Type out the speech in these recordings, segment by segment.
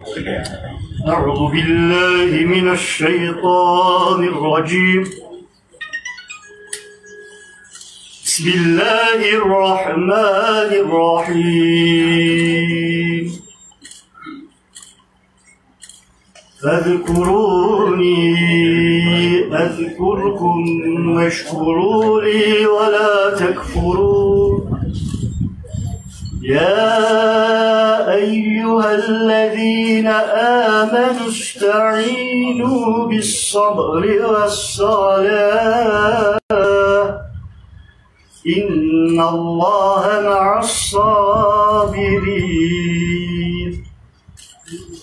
أعوذ بالله من الشيطان الرجيم. بسم الله الرحمن الرحيم. فاذكروني أذكركم واشكروا لي ولا تكفرون. يا أيها الذين آمنوا استعينوا بالصبر والصلاة إن الله مع الصابرين.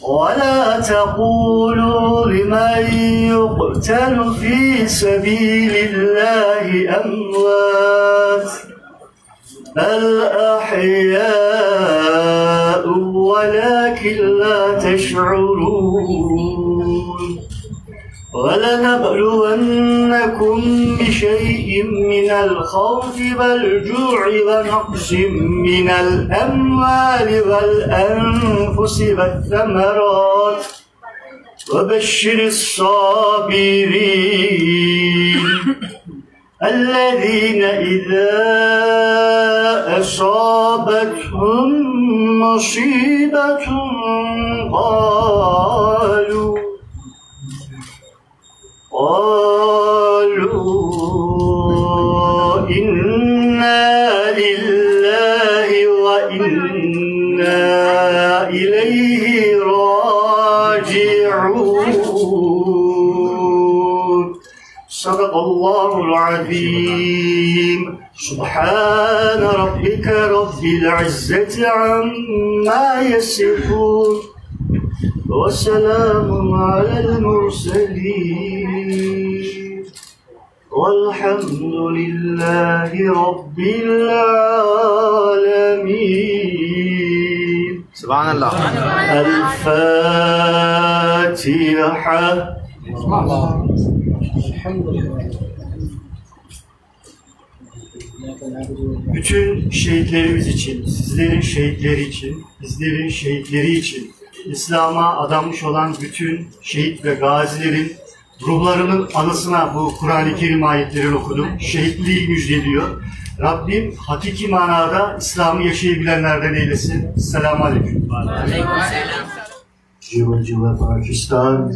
ولا تقولوا لمن يقتل في سبيل الله أموات بل أحياء ولكن لا تشعرون. ولنبلونكم بشيء من الخوف والجوع ونقص من الأموال والأنفس والثمرات وبشر الصابرين الذين إذا أصابتهم مصيبة قالوا إنا لله وإنا إليه راجعون. صدق الله العظيم. سبحان ربك رب العزة عما يصفون وسلام على المرسلين والحمد لله رب العالمين. سبحان الله. الفاتحة. Bütün şehitlerimiz için, sizlerin şehitleri için, bizlerin şehitleri için, İslam'a adanmış olan bütün şehit ve gazilerin ruhlarının anısına bu Kur'an-ı Kerim ayetlerini okudum. Şehitliği müjdeliyor. Rabbim hakiki manada İslam'ı yaşayabilenlerden eylesin. Selamun Aleyküm. Civa civa Pakistan.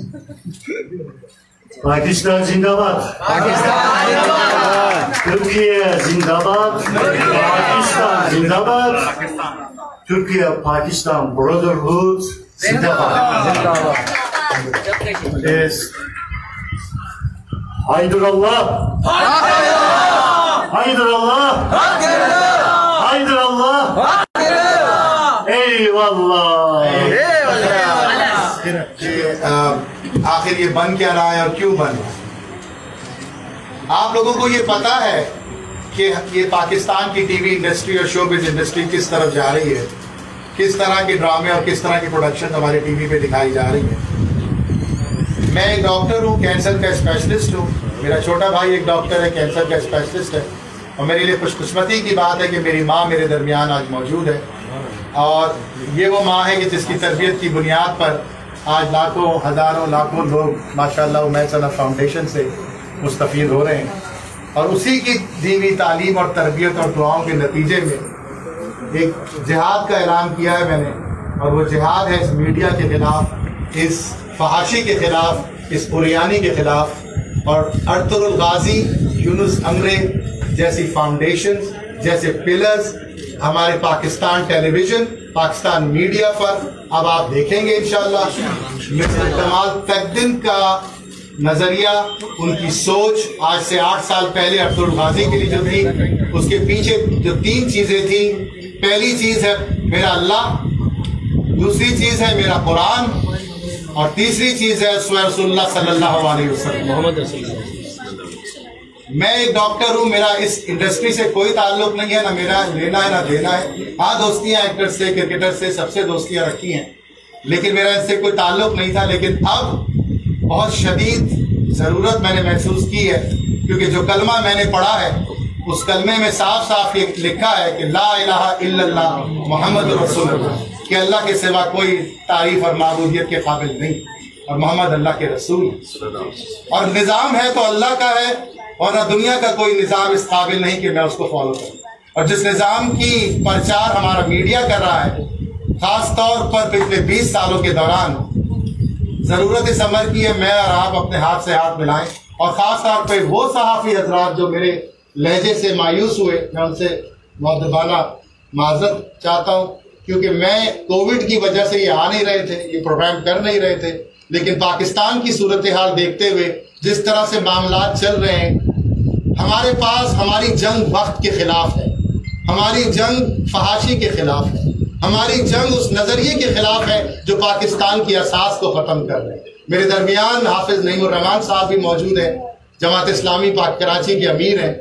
Pakistan zindabad. Pakistan zindabad. Türkiye zindabad. Pakistan zindabad. Türkiye Pakistan Brotherhood zindabad. Yes. Haydırallah. Haydırallah. Haydırallah. Eyvallah. آخر یہ بن کیا رہا ہے اور کیوں بن رہا ہے؟ آپ لوگوں کو یہ پتا ہے کہ یہ پاکستان کی ٹی وی انڈسٹری اور شو بز انڈسٹری کس طرف جا رہی ہے، کس طرح کے ڈرامے اور کس طرح کی پروڈکشن ہمارے ٹی وی پہ دکھائی جا رہی ہے؟ میں ایک ڈاکٹر ہوں، کینسر کا اسپیشلسٹ ہوں. میرا چھوٹا بھائی ایک ڈاکٹر ہے، کینسر کا اسپیشلسٹ ہے. اور میرے لیے خوش قسمتی کی بات ہے کہ میری ماں میرے درمیان آج موجود ہے. اور یہ وہ ماں ہے کہ جس کی تربیت کی بنیاد پر آج لاکھوں ہزاروں لاکھوں لوگ ماشاءاللہ عمیر صنعت فاؤنڈیشن سے مستفید ہو رہے ہیں. اور اسی کی دی ہوئی تعلیم اور تربیت اور دعاؤں کے نتیجے میں ایک جہاد کا اعلان کیا ہے میں نے. اور وہ جہاد ہے اس میڈیا کے خلاف، اس فحاشی کے خلاف، اس اوریانی کے خلاف. اور ارطغرل الغازی، یونس امرے جیسی فاؤنڈیشنز، جیسے پلرز ہمارے پاکستان ٹیلی ویژن، پاکستان میڈیا پر اب آپ دیکھیں گے انشاءاللہ. مسٹر کمال تقدم کا نظریہ، ان کی سوچ آج سے 8 سال پہلے ارطغرل الغازی کے لیے جو تھی، اس کے پیچھے جو 3 چیزیں تھیں. پہلی چیز ہے میرا اللہ، دوسری چیز ہے میرا قرآن، اور تیسری چیز ہے رسول اللہ صلی اللہ علیہ وسلم، محمد رسول اللہ. میں ایک ڈاکٹر ہوں، میرا اس انڈسٹری سے کوئی تعلق نہیں ہے، نہ میرا لینا ہے نہ دینا ہے. ہاں دوستیاں ایکٹر سے، کرکٹر سے، سب سے دوستیاں رکھی ہیں، لیکن میرا اس سے کوئی تعلق نہیں تھا. لیکن اب بہت شدید ضرورت میں نے محسوس کی ہے، کیونکہ جو کلمہ میں نے پڑھا ہے اس کلمے میں صاف صاف یہ لکھا ہے کہ لا الہ الا اللہ محمد رسول اللہ. کہ اللہ کے سوا کوئی تعریف اور معبودیت کے قابل نہیں اور محمد اللہ کے رسول، اور نظام ہے تو اللہ کا ہے، اور نہ دنیا کا کوئی نظام اس قابل نہیں کہ میں اس کو فالو کروں. اور جس نظام کی پرچار ہمارا میڈیا کر رہا ہے، خاص طور پر پچھلے 20 سالوں کے دوران، ضرورت اس امر کی ہے میں اور آپ اپنے ہاتھ سے ہاتھ ملائیں. اور خاص طور پہ وہ صحافی حضرات جو میرے لہجے سے مایوس ہوئے، میں ان سے مؤدبانہ معذرت چاہتا ہوں، کیونکہ میں کووڈ کی وجہ سے یہ آ نہیں رہے تھے، یہ پروگرام کر نہیں رہے تھے، لیکن پاکستان کی صورتحال دیکھتے ہوئے جس طرح سے معاملات چل رہے ہیں، ہمارے پاس ہماری جنگ وقت کے خلاف ہے، ہماری جنگ فحاشی کے خلاف ہے، ہماری جنگ اس نظریے کے خلاف ہے جو پاکستان کی اساس کو ختم کر رہے ہیں. میرے درمیان حافظ نعیم الرحمان صاحب بھی موجود ہیں، جماعت اسلامی پاک کراچی کے امیر ہیں،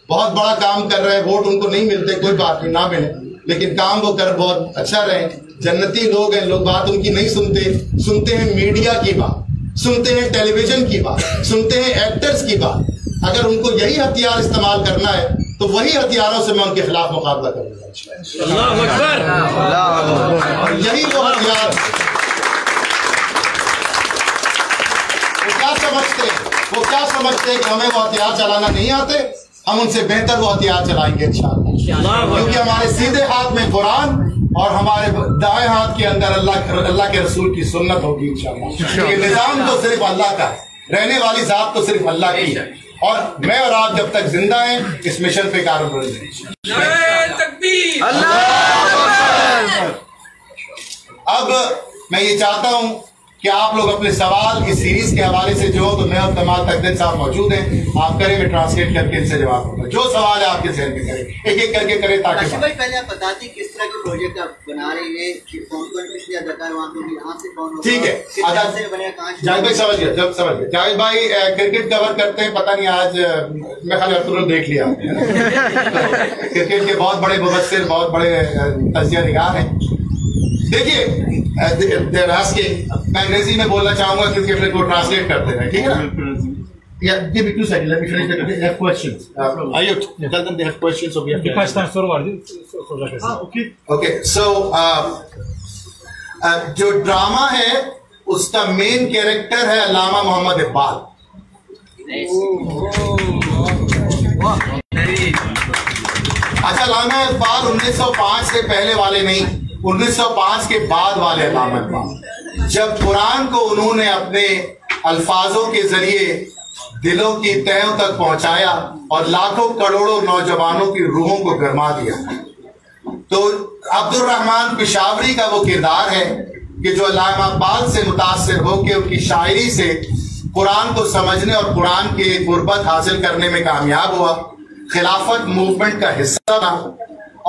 بہت بڑا کام کر رہے ہیں. ووٹ ان کو نہیں ملتے، کوئی بات نہیں، نہ ملے، لیکن کام وہ کر بہت اچھا رہے. جنتی لوگ ہیں، لوگ بات ان کی نہیں سنتے، سنتے ہیں میڈیا کی بات، سنتے ہیں ٹیلی ویژن کی بات، سنتے ہیں ایکٹرز کی بات. اگر ان کو یہی ہتھیار استعمال کرنا ہے تو وہی ہتھیاروں سے میں ان کے خلاف مقابلہ کروں گا. یہی وہ ہتھیار وہ کیا سمجھتے ہیں کہ ہمیں وہ ہتھیار چلانا نہیں آتے؟ ہم ان سے بہتر وہ ہتھیار چلائیں گے انشاءاللہ، کیونکہ ہمارے سیدھے ہاتھ میں قرآن اور ہمارے دائیں ہاتھ کے اندر اللہ کے رسول کی سنت ہوگی انشاءاللہ. یہ نظام تو صرف اللہ کا ہے، رہنے والی ذات تو صرف اللہ کی ہے، اور میں اور آپ جب تک زندہ ہیں اس مشن پہ کاربن رہیں. اب میں یہ چاہتا ہوں کہ آپ لوگ اپنے سوال اس سیریز کے حوالے سے جو ہو تو میں اور کمال تقدیر صاحب موجود ہیں، آپ کریں، میں ٹرانسلیٹ کر کے ان سے جواب دوں گا. جو سوال ہے آپ کے ذہن میں کریں، ایک ایک کر کے کریں تاکہ پہلے آپ بتا دیں کس طرح کے پروجیکٹ آپ بنا رہے ہیں، کون کون کتنے اداکار وہاں پہ یہاں سے کون ہوگا. ٹھیک ہے. جاوید بھائی سمجھ گیا، جب سمجھ گیا. جاوید بھائی کرکٹ کور کرتے ہیں، پتہ نہیں آج میں خالی ارطغرل دیکھ لیا. کرکٹ کے بہت بڑے مبصر، بہت بڑے تجزیہ نگار ہیں. دیکھیے میں انگریزی میں بولنا چاہوں گا کیونکہ پھر وہ ٹرانسلیٹ کرتے ہیں، ٹھیک ہے نا. Yeah, give me 2 seconds. Let me finish it. They have questions. Ayut, tell them they have questions. So we have birkaç tane soru var. Okay. Okay. So جو ڈرامہ ہے اس کا مین کیریکٹر ہے علامہ محمد اقبال. اچھا، علامہ اقبال 1905 سے پہلے والے نہیں، 1905 کے بعد والے علامہ اقبال. جب قرآن کو انہوں نے اپنے الفاظوں کے ذریعے دلوں کی تہوں تک پہنچایا اور لاکھوں کروڑوں نوجوانوں کی روحوں کو گرما دیا، تو عبد الرحمن پشاوری کا وہ کردار ہے کہ جو علامہ اقبال سے متاثر ہو کے ان کی شاعری سے قرآن کو سمجھنے اور قرآن کے قربت حاصل کرنے میں کامیاب ہوا، خلافت موومنٹ کا حصہ بنا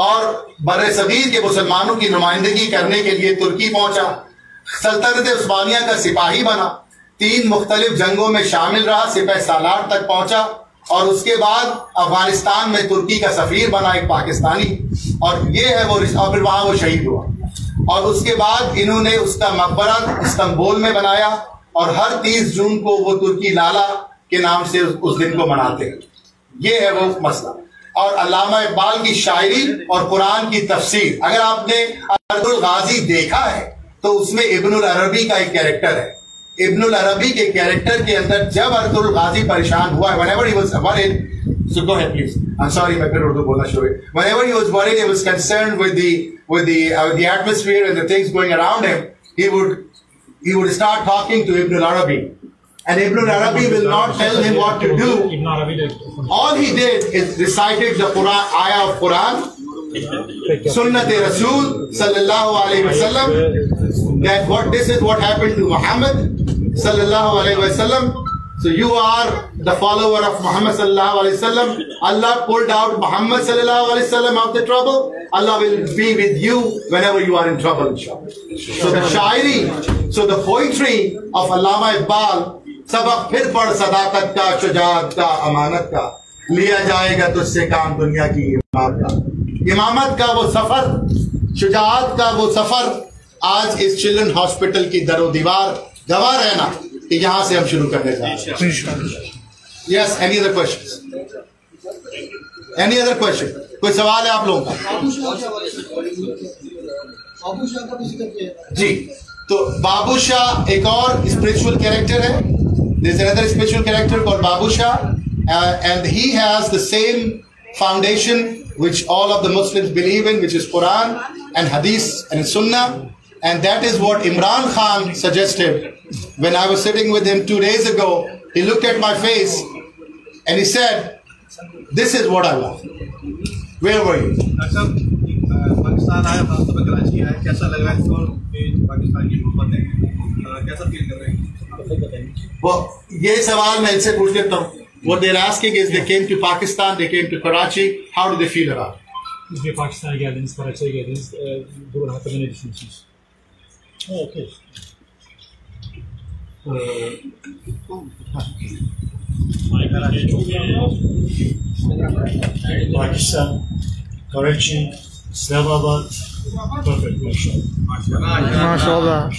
اور بر صغیر کے مسلمانوں کی نمائندگی کرنے کے لیے ترکی پہنچا، سلطنت عثمانیہ کا سپاہی بنا، 3 مختلف جنگوں میں شامل رہا، سپہ سالار تک پہنچا، اور اس کے بعد افغانستان میں ترکی کا سفیر بنا ایک پاکستانی، اور یہ ہے وہ، اور پھر وہاں وہ شہید ہوا. اور اس کے بعد انہوں نے اس کا مقبرہ استنبول میں بنایا، اور ہر 30 جون کو وہ ترکی لالا کے نام سے اس دن کو مناتے ہیں. یہ ہے وہ مسئلہ. اور علامہ اقبال کی شاعری اور قرآن کی تفسیر، اگر آپ نے ارد الغازی دیکھا ہے تو اس میں ابن العربی کا ایک کیریکٹر ہے. ابن العربی کے کیریکٹر کے اندر جب ارد الغازی پریشان ہوا، whenever he was worried, so go ahead please, I'm sorry میں پھر اردو بولنا شروع. Whenever he was worried, he was concerned with the atmosphere and the things going around him, he would start talking to Ibn al-Arabi, and Ibn al-Arabi will not tell him what to do. All he did is recited the Quran, ayah of Quran, Sunnat Rasul sallallahu alayhi wa sallam, that this is what happened to Muhammad sallallahu alayhi wa sallam. So you are the follower of Muhammad sallallahu alayhi wa sallam. Allah pulled out Muhammad sallallahu alayhi wa sallam of the trouble. Allah will be with you whenever you are in trouble, inshallah. So the shairi, so the poetry of Allama Iqbal, سبق پھر پڑھ صداقت کا، شجاعت کا، امانت کا، لیا جائے گا تجھ سے کام دنیا کی امامت کا. امامت کا وہ سفر، شجاعت کا وہ سفر، آج اس چلڈرن ہاسپٹل کی در و دیوار گواہ رہنا کہ یہاں سے ہم شروع کرنے جا رہے ہیں. Yes, any other question? Any other question? کوئی سوال ہے آپ لوگوں کا؟ جی تو بابو شاہ ایک اور اسپرچل کیریکٹر ہے. There is another spiritual character called Babu Shah, and he has the same foundation which all of the Muslims believe in, which is Quran and Hadith and Sunnah, and that is what Imran Khan suggested. When I was sitting with him 2 days ago, he looked at my face and he said, "This is what I want." Where were you? Pakistan آیا خاص طور پر کراچی آیا, کیسا لگ رہا ہے اس کو کہ پاکستان کی محبت ہے, کیسا فیل کر رہے ہیں؟ وہ یہ سوال میں ان سے پوچھ لیتا ہوں. What they're asking is they came to Pakistan, they came to Karachi. How do they feel about it? Siz Pakistan'a geldiniz, Karachi'ye geldiniz. Bu hakkında ne düşünüyorsunuz? Okay. Pakistan, Karachi, Islamabad, perfect maşallah.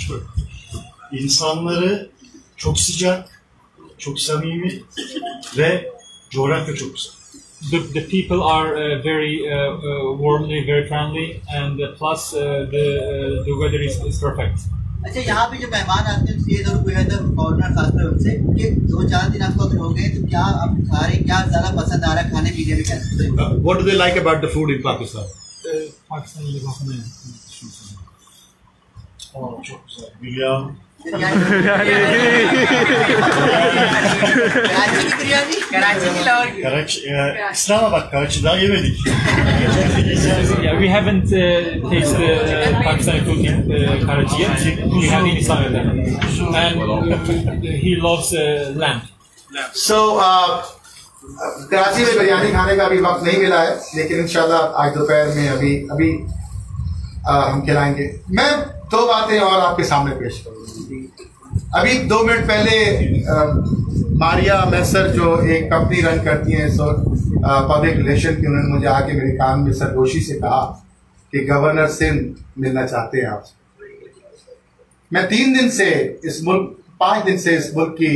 İnsanları çok sıcak, çok samimi ve coğrafya çok güzel. The people are very warmly, very friendly, and plus the weather is perfect. اچھا یہاں پہ جو مہمان آتے ہیں سید اور کوئی ادھر فارنر خاص طور سے کہ 2-4 دن آپ کو اگر ہو گئے تو کیا آپ کھا رہے ہیں, کیا زیادہ پسند آ رہا ہے کھانے پینے میں, کیا What do they like about the food in Pakistan? Pakistan'ın hakkında ne düşünüyorsunuz? Çok güzel. Biryani. Karachi کی بریانی, کراچی کی Lahore, Karachi, İslamabad, Karachi'da yemedik. Yeah, we haven't tasted Pakistani food in Karachi yet. We had in Islamabad, and he loves lamb. So, Karachi میں بریانی کھانے کا ابھی وقت نہیں ملا ہے, لیکن انشاءاللہ آج دوپہر میں ابھی ہم کھلائیں گے. میں 2 باتیں اور آپ کے سامنے پیش کروں. ابھی 2 منٹ پہلے ماریا میسر جو ایک کمپنی رن کرتی ہیں پبلک ریلیشن کی, انہوں نے مجھے آ کے میرے کان میں سرگوشی سے کہا کہ گورنر سندھ ملنا چاہتے ہیں آپ سے. میں 3 دن سے اس ملک 5 دن سے اس ملک کی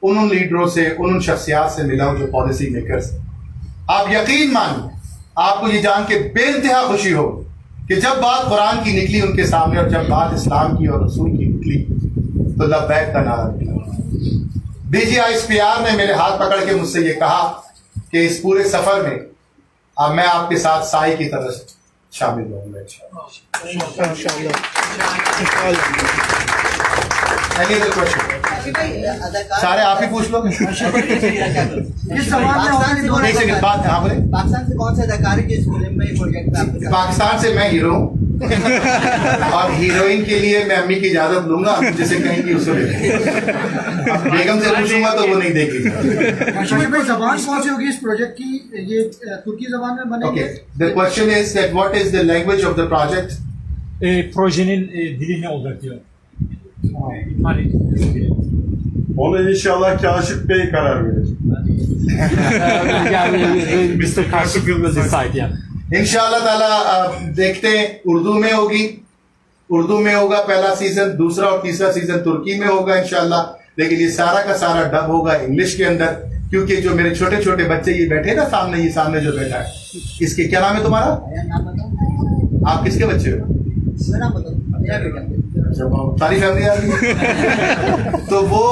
ان لیڈروں سے, ان شخصیات سے ملا ہوں جو پالیسی میکرز. آپ یقین مانیں, آپ کو یہ جان کے بے انتہا خوشی ہو کہ جب بات قرآن کی نکلی ان کے سامنے اور جب بات اسلام کی اور رسول کی نکلی تو لبیک کا نعرہ نکلا. DGISPR نے میرے ہاتھ پکڑ کے مجھ سے یہ کہا کہ اس پورے سفر میں میں آپ کے ساتھ سائی کی طرح شامل ہوں گا انشاءاللہ. سارے آپ ہی پوچھ لو. پاکستان سے کون سے اداکار ہیں جو اس فلم میں پروجیکٹ میں؟ پاکستان سے میں ہیرو ہوں اور ہیروئن کے لیے میں امی کی اجازت لوں گا, جسے کہیں گی اسے بیگم سے پوچھوں گا تو وہ نہیں دیکھ گی. زبان کون سی ہوگی اس پروجیکٹ کی؟ یہ ترکی زبان میں بنے گی. The question is that what is the language of the project? Projenin dili ne olacak diyor. Ona inşallah Kaşif Bey karar verecek. Mr. Kashif will decide, yeah. انشاءاللہ تعالیٰ دیکھتے ہیں. اردو میں ہوگی, اردو میں ہوگا پہلا سیزن, دوسرا اور تیسرا سیزن ترکی میں ہوگا انشاءاللہ, لیکن یہ سارا کا سارا ڈب ہوگا انگلش کے اندر, کیونکہ جو میرے چھوٹے چھوٹے بچے یہ بیٹھے نا سامنے, یہ سامنے جو بیٹھا ہے, اس کے کیا نام ہے تمہارا؟ آپ کس کے بچے ہو؟ ساری فیملی آ گئی. تو وہ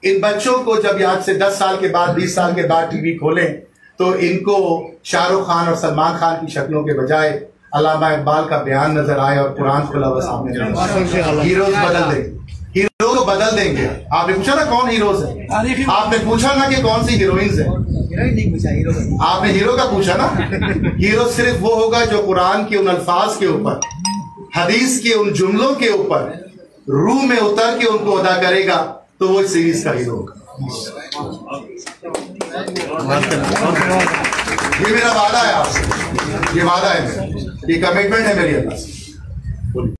ان بچوں کو جب یاد سے 10 سال کے بعد 20 سال کے بعد ٹی وی کھولیں تو ان کو شاہ رخ خان اور سلمان خان کی شکلوں کے بجائے علامہ اقبال کا بیان نظر آئے اور قرآن کھلا ہوا سامنے نظر. ہیروز بدل دیں گے, ہیرو کو بدل دیں گے. آپ نے پوچھا نا کون ہیروز ہیں, آپ نے پوچھا نا کہ کون سی ہیروئنز ہیں, آپ نے ہیرو کا پوچھا نا. ہیرو صرف وہ ہوگا جو قرآن کے ان الفاظ کے اوپر, حدیث کے ان جملوں کے اوپر روح میں اتر کے ان کو ادا کرے گا, تو وہ اس سیریز کا ہیرو ہوگا. یہ میرا وعدہ ہے آپ سے, یہ وعدہ ہے, یہ کمٹمنٹ ہے میری اللہ سے.